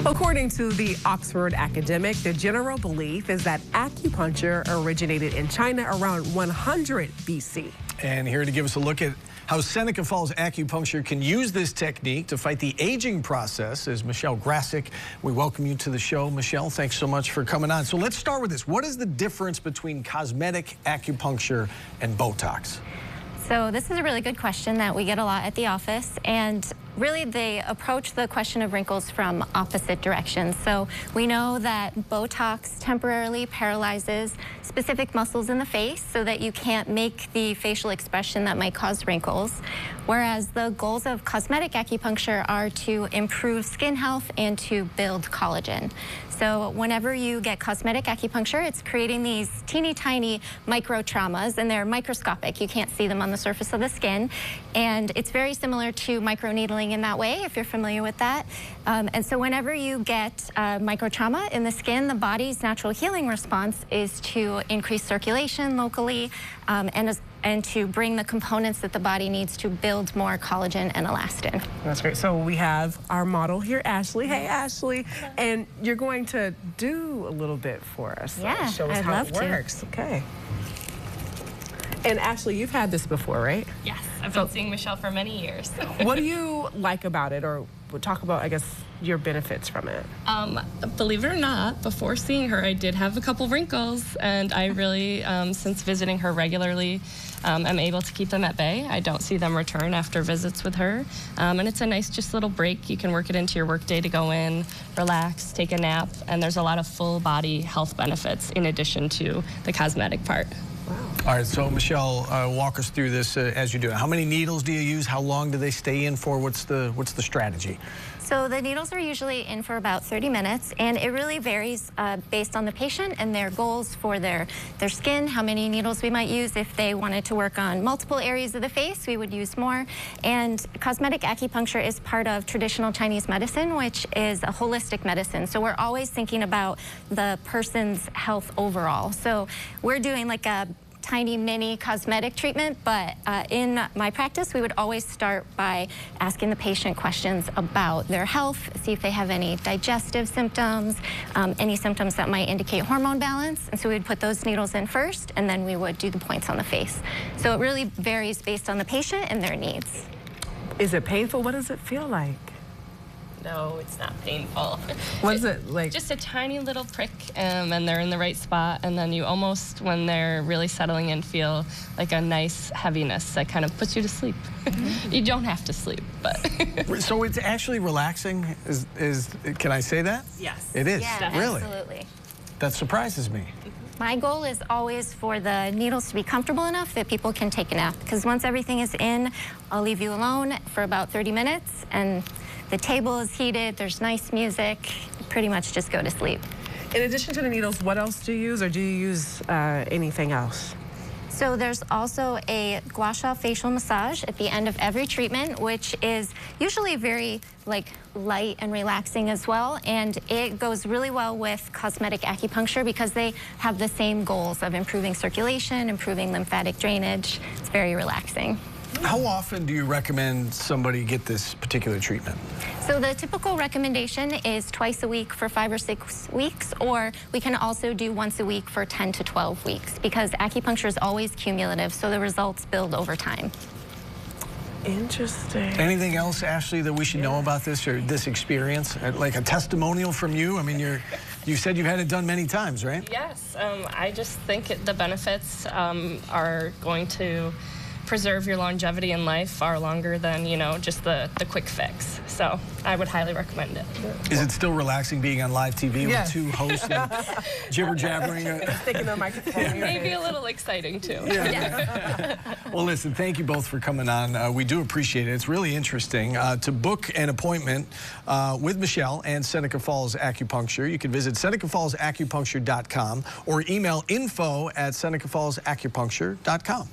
According to the Oxford academic, the general belief is that acupuncture originated in China around 100 BC. And here to give us a look at how Seneca Falls acupuncture can use this technique to fight the aging process is Michelle Grasek. We welcome you to the show. Michelle, thanks so much for coming on. So let's start with this. What is the difference between cosmetic acupuncture and Botox? So this is a really good question that we get a lot at the office, and really they approach the question of wrinkles from opposite directions. So we know that Botox temporarily paralyzes specific muscles in the face so that you can't make the facial expression that might cause wrinkles, whereas the goals of cosmetic acupuncture are to improve skin health and to build collagen. So whenever you get cosmetic acupuncture, it's creating these teeny tiny micro traumas, and they're microscopic. You can't see them on the surface of the skin. And it's very similar to microneedling in that way, if you're familiar with that. And so whenever you get micro trauma in the skin, the body's natural healing response is to increase circulation locally and to bring the components that the body needs to build more collagen and elastin. That's great. So we have our model here, Ashley. Hey, Ashley. And you're going to do a little bit for us. Yeah, show us I'd how love it works. Okay. And Ashley, you've had this before, right? Yes, I've been seeing Michelle for many years. What do you like about it, or we'll talk about, I guess, your benefits from it? Believe it or not, before seeing her, I did have a couple wrinkles, and I really, since visiting her regularly, am able to keep them at bay. I don't see them return after visits with her, and it's a nice just little break. You can work it into your workday to go in, relax, take a nap, and there's a lot of full body health benefits in addition to the cosmetic part. Wow. All right, so Michelle, walk us through this as you do it. How many needles do you use? How long do they stay in for? What's the strategy? So the needles are usually in for about 30 minutes, and it really varies based on the patient and their goals for their skin, how many needles we might use. If they wanted to work on multiple areas of the face, we would use more. And cosmetic acupuncture is part of traditional Chinese medicine, which is a holistic medicine. So we're always thinking about the person's health overall. So we're doing like a tiny mini cosmetic treatment, but in my practice, we would always start by asking the patient questions about their health, see if they have any digestive symptoms, any symptoms that might indicate hormone balance. And so we would put those needles in first, and then we would do the points on the face. So it really varies based on the patient and their needs. Is it painful? What does it feel like? No, it's not painful. What is it like? Just a tiny little prick, and they're in the right spot, and then you almost, when they're really settling in, feel like a nice heaviness that kind of puts you to sleep. Mm-hmm. You don't have to sleep, but. So it's actually relaxing? Can I say that? Yes. It is? Yeah, really? Absolutely. That surprises me. My goal is always for the needles to be comfortable enough that people can take a nap, because once everything is in, I'll leave you alone for about 30 minutes, and the table is heated, there's nice music, pretty much just go to sleep. In addition to the needles, what else do you use, or do you use anything else? So there's also a gua sha facial massage at the end of every treatment, which is usually very light and relaxing as well, and it goes really well with cosmetic acupuncture because they have the same goals of improving circulation, improving lymphatic drainage. It's very relaxing. How often do you recommend somebody get this particular treatment? So the typical recommendation is twice a week for 5 or 6 weeks, or we can also do once a week for 10 to 12 weeks, because acupuncture is always cumulative, so the results build over time. Interesting. Anything else, Ashley, that we should know about this or this experience? Like a testimonial from you? I mean, you said you've had it done many times, right? Yes, I just think the benefits are going to preserve your longevity in life far longer than, just the quick fix. So I would highly recommend it. Is it still relaxing being on live TV with two hosts jibber-jabbering? Sticking the microphone. Maybe a little exciting, too. Yeah. Well, listen, thank you both for coming on. We do appreciate it. It's really interesting. To book an appointment with Michelle and Seneca Falls Acupuncture, you can visit senecafallsacupuncture.com or email info@senecafallsacupuncture.com.